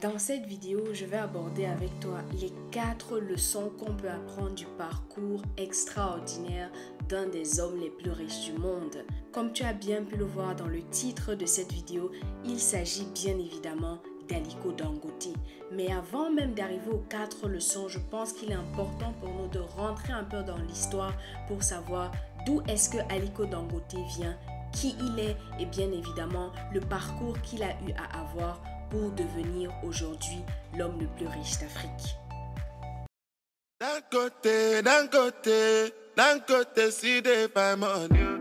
Dans cette vidéo, je vais aborder avec toi les 4 leçons qu'on peut apprendre du parcours extraordinaire d'un des hommes les plus riches du monde. Comme tu as bien pu le voir dans le titre de cette vidéo, il s'agit bien évidemment d'Aliko Dangote. Mais avant même d'arriver aux 4 leçons, je pense qu'il est important pour nous de rentrer un peu dans l'histoire pour savoir d'où est-ce que Aliko Dangote vient, qui il est et bien évidemment le parcours qu'il a eu à avoir pour devenir aujourd'hui l'homme le plus riche d'Afrique. D'un côté, si des femmes en Dieu.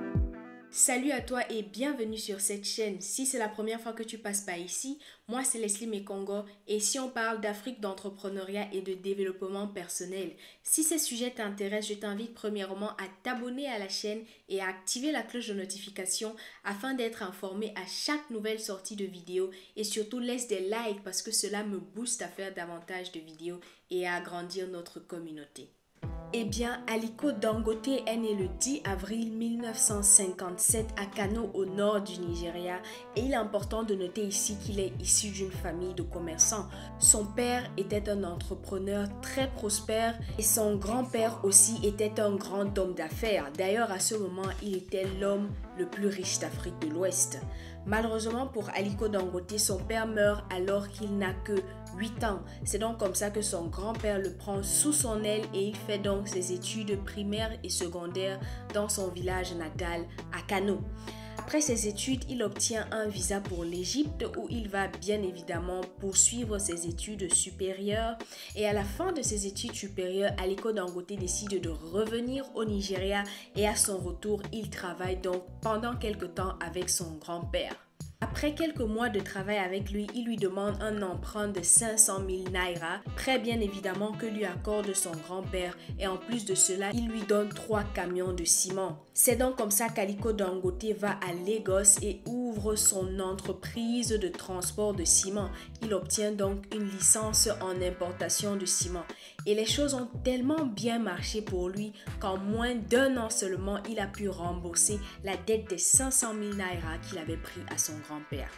Salut à toi et bienvenue sur cette chaîne. Si c'est la première fois que tu passes par ici, moi c'est Leslie Mekongo et si on parle d'Afrique, d'entrepreneuriat et de développement personnel. Si ces sujets t'intéressent, je t'invite premièrement à t'abonner à la chaîne et à activer la cloche de notification afin d'être informé à chaque nouvelle sortie de vidéo et surtout laisse des likes parce que cela me booste à faire davantage de vidéos et à agrandir notre communauté. Eh bien, Aliko Dangote est né le 10 avril 1957 à Kano au nord du Nigeria et il est important de noter ici qu'il est issu d'une famille de commerçants. Son père était un entrepreneur très prospère et son grand-père aussi était un grand homme d'affaires. D'ailleurs, à ce moment, il était l'homme le plus riche d'Afrique de l'Ouest. Malheureusement pour Aliko Dangote, son père meurt alors qu'il n'a que 8 ans. C'est donc comme ça que son grand-père le prend sous son aile et il fait donc ses études primaires et secondaires dans son village natal à Kano. Après ses études, il obtient un visa pour l'Égypte où il va bien évidemment poursuivre ses études supérieures. Et à la fin de ses études supérieures, Aliko Dangote décide de revenir au Nigeria et à son retour, il travaille donc pendant quelque temps avec son grand-père. Après quelques mois de travail avec lui, il lui demande un emprunt de 500 000 naira, prêt bien évidemment que lui accorde son grand-père et en plus de cela, il lui donne 3 camions de ciment. C'est donc comme ça qu'Aliko Dangote va à Lagos et ouvre son entreprise de transport de ciment. Il obtient donc une licence en importation de ciment. Et les choses ont tellement bien marché pour lui qu'en moins d'1 an seulement, il a pu rembourser la dette des 500 000 naira qu'il avait pris à son grand-père.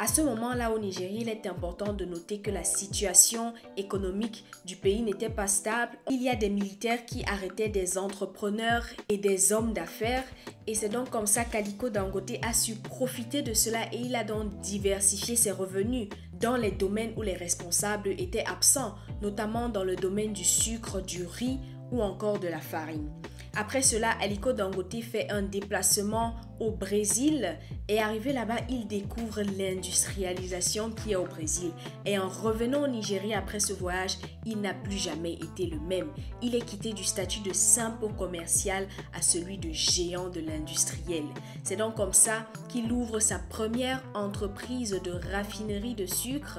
À ce moment-là au Nigeria, il est important de noter que la situation économique du pays n'était pas stable. Il y a des militaires qui arrêtaient des entrepreneurs et des hommes d'affaires et c'est donc comme ça qu'Aliko Dangote a su profiter de cela et il a donc diversifié ses revenus dans les domaines où les responsables étaient absents, notamment dans le domaine du sucre, du riz ou encore de la farine. Après cela, Aliko Dangote fait un déplacement au Brésil et arrivé là-bas, il découvre l'industrialisation qu'il y a au Brésil. Et en revenant au Nigeria après ce voyage, il n'a plus jamais été le même. Il est quitté du statut de simple commercial à celui de géant de l'industriel. C'est donc comme ça qu'il ouvre sa première entreprise de raffinerie de sucre,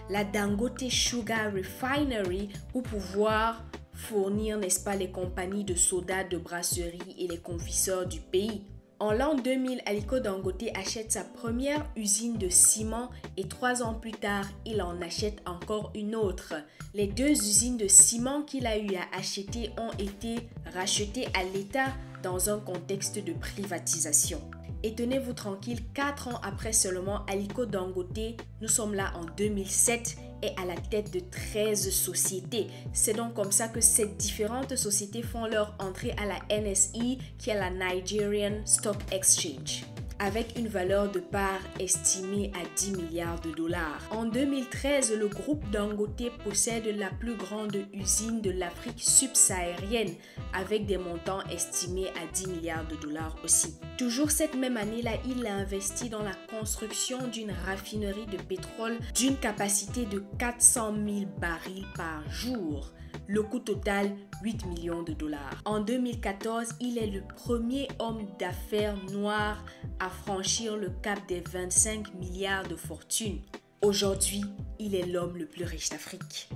la Dangote Sugar Refinery, pour pouvoir fournir, n'est-ce pas, les compagnies de soda, de brasserie et les confiseurs du pays. En l'an 2000, Aliko Dangote achète sa première usine de ciment et 3 ans plus tard, il en achète encore une autre. Les 2 usines de ciment qu'il a eu à acheter ont été rachetées à l'État dans un contexte de privatisation. Et tenez-vous tranquille, 4 ans après seulement, Aliko Dangote, nous sommes là en 2007, est à la tête de 13 sociétés. C'est donc comme ça que ces différentes sociétés font leur entrée à la NSE, qui est la Nigerian Stock Exchange, avec une valeur de part estimée à 10 milliards de dollars. En 2013, le groupe Dangote possède la plus grande usine de l'Afrique subsaharienne, avec des montants estimés à 10 milliards de dollars aussi. Toujours cette même année-là, il a investi dans la construction d'une raffinerie de pétrole d'une capacité de 400 000 barils par jour. Le coût total, 8 millions de dollars. En 2014, il est le premier homme d'affaires noir à franchir le cap des 25 milliards de fortune. Aujourd'hui, il est l'homme le plus riche d'Afrique.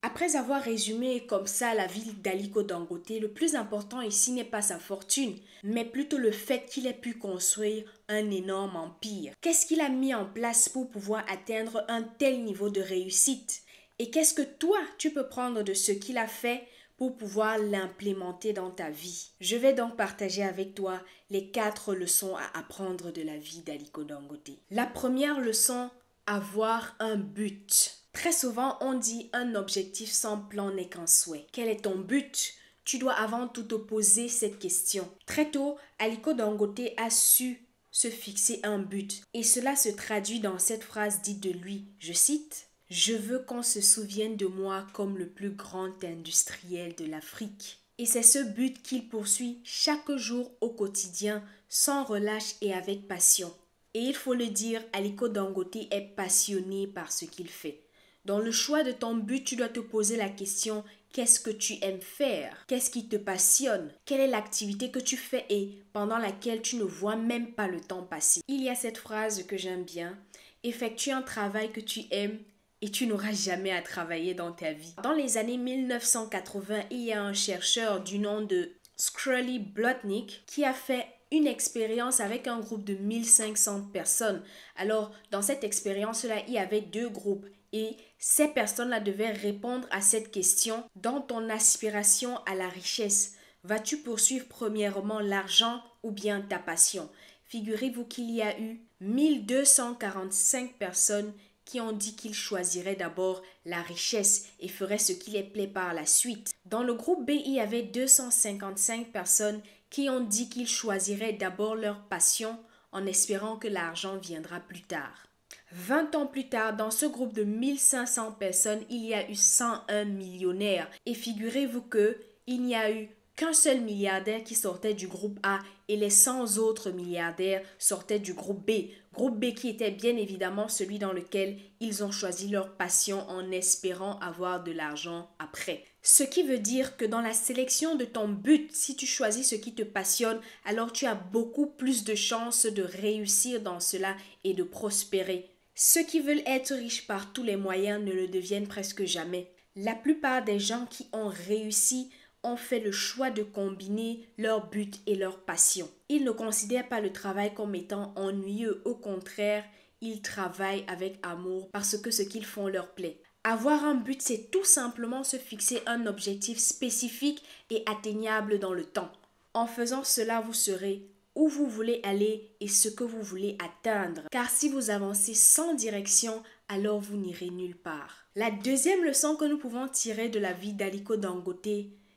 Après avoir résumé comme ça la vie d'Aliko Dangote, le plus important ici n'est pas sa fortune, mais plutôt le fait qu'il ait pu construire un énorme empire. Qu'est-ce qu'il a mis en place pour pouvoir atteindre un tel niveau de réussite? Et qu'est-ce que toi, tu peux prendre de ce qu'il a fait pour pouvoir l'implémenter dans ta vie? Je vais donc partager avec toi les 4 leçons à apprendre de la vie d'Aliko Dangote. La première leçon, Avoir un but. Très souvent, on dit un objectif sans plan n'est qu'un souhait. Quel est ton but? Tu dois avant tout te poser cette question. Très tôt, Aliko Dangote a su se fixer un but. Et cela se traduit dans cette phrase dite de lui, je cite, « Je veux qu'on se souvienne de moi comme le plus grand industriel de l'Afrique. » Et c'est ce but qu'il poursuit chaque jour au quotidien, sans relâche et avec passion. Et il faut le dire, Aliko Dangote est passionné par ce qu'il fait. Dans le choix de ton but, tu dois te poser la question, qu'est-ce que tu aimes faire? Qu'est-ce qui te passionne? Quelle est l'activité que tu fais et pendant laquelle tu ne vois même pas le temps passer? Il y a cette phrase que j'aime bien, effectue un travail que tu aimes et tu n'auras jamais à travailler dans ta vie. Dans les années 1980, il y a un chercheur du nom de Skrully Blotnick qui a fait une expérience avec un groupe de 1500 personnes. Alors, dans cette expérience-là, il y avait 2 groupes et ces personnes-là devaient répondre à cette question. Dans ton aspiration à la richesse, vas-tu poursuivre premièrement l'argent ou bien ta passion? Figurez-vous qu'il y a eu 1245 personnes qui ont dit qu'ils choisiraient d'abord la richesse et feraient ce qui les plaît par la suite. Dans le groupe B, il y avait 255 personnes qui ont dit qu'ils choisiraient d'abord leur passion en espérant que l'argent viendra plus tard. 20 ans plus tard, dans ce groupe de 1500 personnes, il y a eu 101 millionnaires. Et figurez-vous qu'il n'y a eu qu'un seul milliardaire qui sortait du groupe A et les 100 autres milliardaires sortaient du groupe B. Groupe B qui était bien évidemment celui dans lequel ils ont choisi leur passion en espérant avoir de l'argent après. Ce qui veut dire que dans la sélection de ton but, si tu choisis ce qui te passionne, alors tu as beaucoup plus de chances de réussir dans cela et de prospérer. Ceux qui veulent être riches par tous les moyens ne le deviennent presque jamais. La plupart des gens qui ont réussi ont fait le choix de combiner leur but et leur passion. Ils ne considèrent pas le travail comme étant ennuyeux, au contraire, ils travaillent avec amour parce que ce qu'ils font leur plaît. Avoir un but, c'est tout simplement se fixer un objectif spécifique et atteignable dans le temps. En faisant cela, vous serez où vous voulez aller et ce que vous voulez atteindre. Car si vous avancez sans direction, alors vous n'irez nulle part. La deuxième leçon que nous pouvons tirer de la vie d'Aliko Dangote,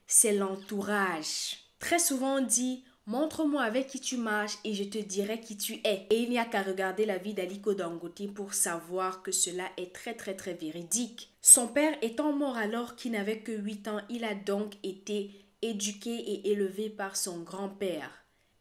c'est l'entourage. Très souvent on dit « Montre-moi avec qui tu marches et je te dirai qui tu es ». Et il n'y a qu'à regarder la vie d'Aliko Dangote pour savoir que cela est très véridique. Son père étant mort alors qu'il n'avait que 8 ans, il a donc été éduqué et élevé par son grand-père,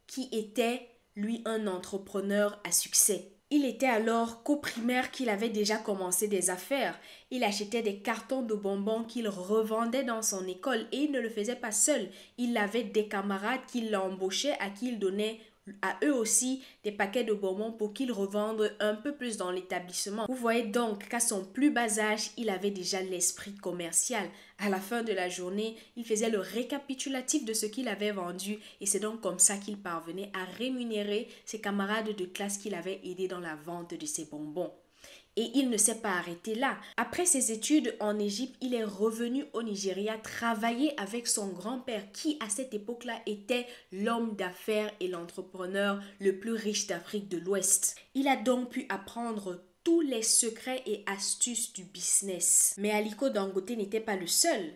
qui était, lui, un entrepreneur à succès. Il était alors qu'au primaire qu'il avait déjà commencé des affaires. Il achetait des cartons de bonbons qu'il revendait dans son école et il ne le faisait pas seul. Il avait des camarades qui l'embauchaient, à qui il donnait à eux aussi des paquets de bonbons pour qu'ils revendent un peu plus dans l'établissement. Vous voyez donc qu'à son plus bas âge, il avait déjà l'esprit commercial. À la fin de la journée, il faisait le récapitulatif de ce qu'il avait vendu et c'est donc comme ça qu'il parvenait à rémunérer ses camarades de classe qu'il avait aidés dans la vente de ses bonbons. Et il ne s'est pas arrêté là. Après ses études en Égypte, il est revenu au Nigeria travailler avec son grand-père qui, à cette époque-là, était l'homme d'affaires et l'entrepreneur le plus riche d'Afrique de l'Ouest. Il a donc pu apprendre tous les secrets et astuces du business. Mais Aliko Dangote n'était pas le seul.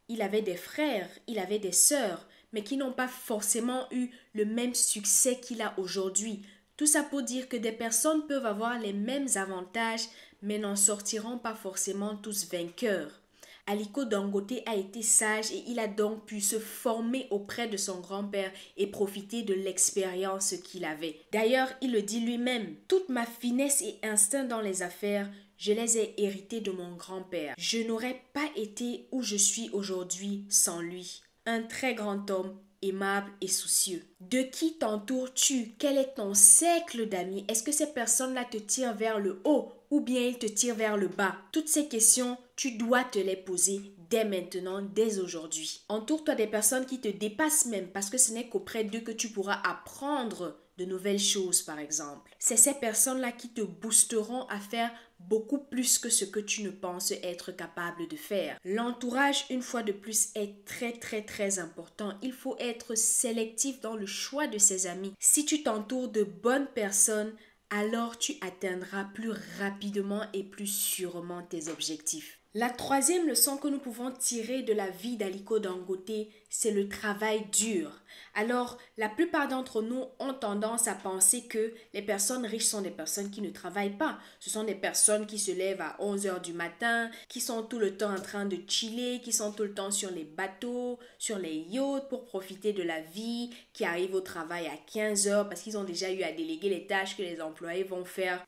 Il avait des frères, il avait des sœurs, mais qui n'ont pas forcément eu le même succès qu'il a aujourd'hui. Tout ça pour dire que des personnes peuvent avoir les mêmes avantages, mais n'en sortiront pas forcément tous vainqueurs. Aliko Dangote a été sage et il a donc pu se former auprès de son grand-père et profiter de l'expérience qu'il avait. D'ailleurs, il le dit lui-même, « Toute ma finesse et instinct dans les affaires, je les ai hérités de mon grand-père. Je n'aurais pas été où je suis aujourd'hui sans lui. » Un très grand homme, aimable et soucieux. De qui t'entoures-tu? Quel est ton cercle d'amis? Est-ce que ces personnes-là te tirent vers le haut ou bien ils te tirent vers le bas? Toutes ces questions, tu dois te les poser dès maintenant, dès aujourd'hui. Entoure-toi des personnes qui te dépassent même parce que ce n'est qu'auprès d'eux que tu pourras apprendre de nouvelles choses par exemple. C'est ces personnes-là qui te boosteront à faire beaucoup plus que ce que tu ne penses être capable de faire. L'entourage, une fois de plus, est très important. Il faut être sélectif dans le choix de ses amis. Si tu t'entoures de bonnes personnes, alors tu atteindras plus rapidement et plus sûrement tes objectifs. La troisième leçon que nous pouvons tirer de la vie d'Aliko Dangote, c'est le travail dur. Alors, la plupart d'entre nous ont tendance à penser que les personnes riches sont des personnes qui ne travaillent pas. Ce sont des personnes qui se lèvent à 11 heures du matin, qui sont tout le temps en train de chiller, qui sont tout le temps sur les bateaux, sur les yachts pour profiter de la vie, qui arrivent au travail à 15 heures parce qu'ils ont déjà eu à déléguer les tâches que les employés vont faire.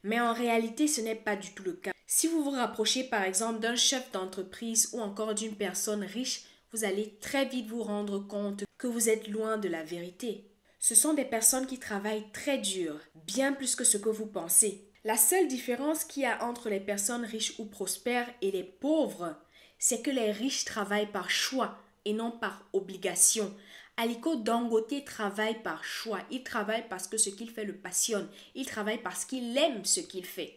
Mais en réalité, ce n'est pas du tout le cas. Si vous vous rapprochez par exemple d'un chef d'entreprise ou encore d'une personne riche, vous allez très vite vous rendre compte que vous êtes loin de la vérité. Ce sont des personnes qui travaillent très dur, bien plus que ce que vous pensez. La seule différence qu'il y a entre les personnes riches ou prospères et les pauvres, c'est que les riches travaillent par choix et non par obligation. Aliko Dangote travaille par choix. Il travaille parce que ce qu'il fait le passionne. Il travaille parce qu'il aime ce qu'il fait.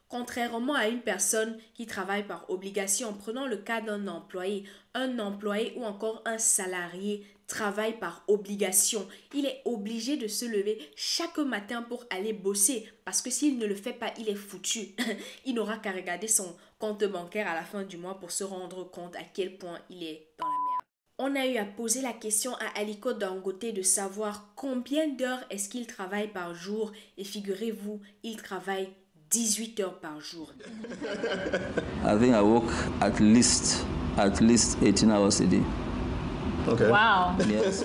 Contrairement à une personne qui travaille par obligation, prenons le cas d'un employé. Un employé ou encore un salarié travaille par obligation. Il est obligé de se lever chaque matin pour aller bosser parce que s'il ne le fait pas, il est foutu. Il n'aura qu'à regarder son compte bancaire à la fin du mois pour se rendre compte à quel point il est dans la merde. On a eu à poser la question à Aliko Dangote de savoir combien d'heures est-ce qu'il travaille par jour et figurez-vous, il travaille 18 heures par jour. I think I work at least 18 hours a day. Okay. Wow. Yes,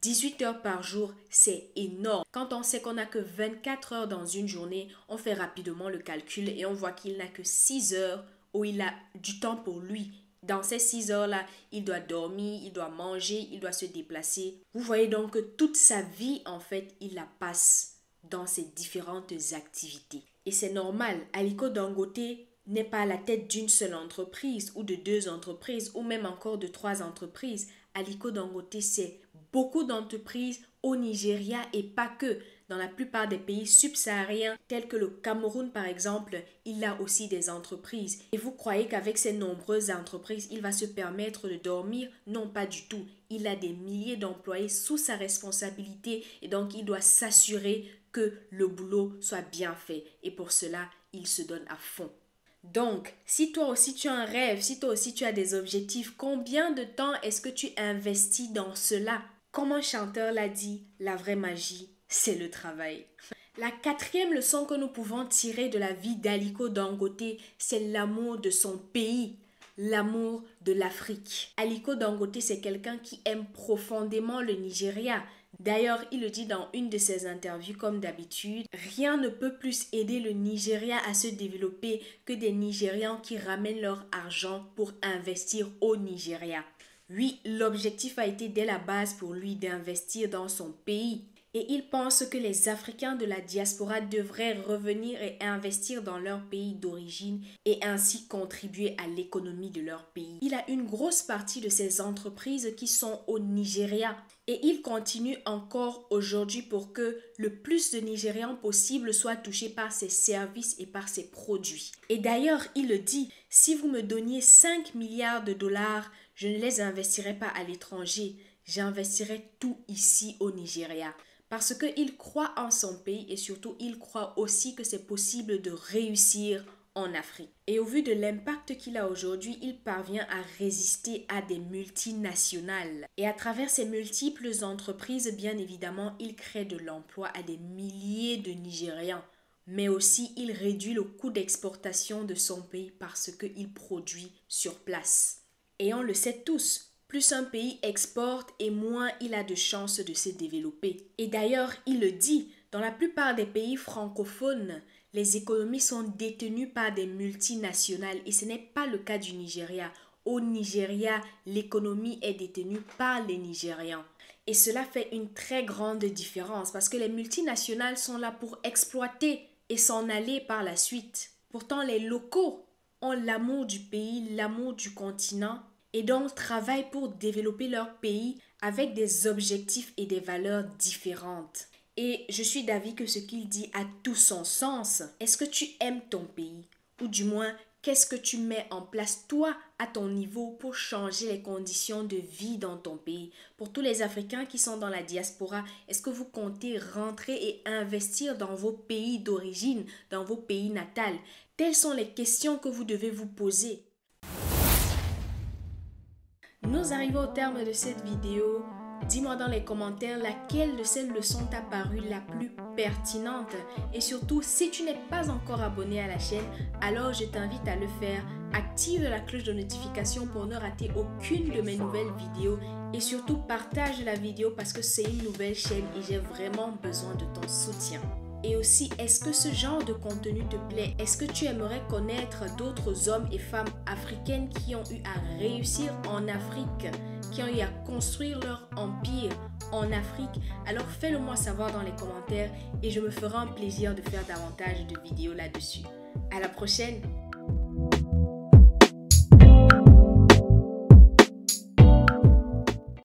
18 heures par jour, c'est énorme. Quand on sait qu'on n'a que 24 heures dans une journée, on fait rapidement le calcul et on voit qu'il n'a que 6 heures où il a du temps pour lui. Dans ces 6 heures-là, il doit dormir, il doit manger, il doit se déplacer. Vous voyez donc que toute sa vie, en fait, il la passe dans ces différentes activités. Et c'est normal, Aliko Dangote n'est pas à la tête d'une seule entreprise ou de 2 entreprises ou même encore de 3 entreprises. Aliko Dangote, c'est beaucoup d'entreprises au Nigeria et pas que. Dans la plupart des pays subsahariens, tels que le Cameroun par exemple, il a aussi des entreprises. Et vous croyez qu'avec ces nombreuses entreprises, il va se permettre de dormir? Non, pas du tout. Il a des milliers d'employés sous sa responsabilité et donc il doit s'assurer que le boulot soit bien fait. Et pour cela, il se donne à fond. Donc, si toi aussi tu as un rêve, si toi aussi tu as des objectifs, combien de temps est-ce que tu investis dans cela? Comme un chanteur l'a dit, la vraie magie, c'est le travail. La quatrième leçon que nous pouvons tirer de la vie d'Aliko Dangote, c'est l'amour de son pays, l'amour de l'Afrique. Aliko Dangote, c'est quelqu'un qui aime profondément le Nigeria. D'ailleurs, il le dit dans une de ses interviews comme d'habitude, rien ne peut plus aider le Nigeria à se développer que des Nigérians qui ramènent leur argent pour investir au Nigeria. Oui, l'objectif a été dès la base pour lui d'investir dans son pays. Et il pense que les Africains de la diaspora devraient revenir et investir dans leur pays d'origine et ainsi contribuer à l'économie de leur pays. Il a une grosse partie de ses entreprises qui sont au Nigeria et il continue encore aujourd'hui pour que le plus de Nigérians possible soient touchés par ses services et par ses produits. Et d'ailleurs, il le dit, si vous me donniez 5 milliards de dollars, je ne les investirais pas à l'étranger, j'investirais tout ici au Nigeria. Parce qu'il croit en son pays et surtout il croit aussi que c'est possible de réussir en Afrique. Et au vu de l'impact qu'il a aujourd'hui, il parvient à résister à des multinationales. Et à travers ces multiples entreprises, bien évidemment, il crée de l'emploi à des milliers de Nigérians. Mais aussi, il réduit le coût d'exportation de son pays parce qu'il produit sur place. Et on le sait tous. Plus un pays exporte et moins il a de chances de se développer. Et d'ailleurs, il le dit, dans la plupart des pays francophones, les économies sont détenues par des multinationales et ce n'est pas le cas du Nigeria. Au Nigeria, l'économie est détenue par les Nigérians. Et cela fait une très grande différence parce que les multinationales sont là pour exploiter et s'en aller par la suite. Pourtant, les locaux ont l'amour du pays, l'amour du continent et donc travaillent pour développer leur pays avec des objectifs et des valeurs différentes. Et je suis d'avis que ce qu'il dit a tout son sens. Est-ce que tu aimes ton pays? Ou du moins, qu'est-ce que tu mets en place toi à ton niveau pour changer les conditions de vie dans ton pays? Pour tous les Africains qui sont dans la diaspora, est-ce que vous comptez rentrer et investir dans vos pays d'origine, dans vos pays natals? Telles sont les questions que vous devez vous poser. Nous arrivons au terme de cette vidéo. Dis-moi dans les commentaires laquelle de ces leçons t'a paru la plus pertinente. Et surtout, si tu n'es pas encore abonné à la chaîne, alors je t'invite à le faire. Active la cloche de notification pour ne rater aucune de mes nouvelles vidéos. Et surtout, partage la vidéo parce que c'est une nouvelle chaîne et j'ai vraiment besoin de ton soutien. Et aussi, est-ce que ce genre de contenu te plaît? Est-ce que tu aimerais connaître d'autres hommes et femmes africaines qui ont eu à réussir en Afrique, qui ont eu à construire leur empire en Afrique? Alors fais-le moi savoir dans les commentaires et je me ferai un plaisir de faire davantage de vidéos là-dessus. À la prochaine!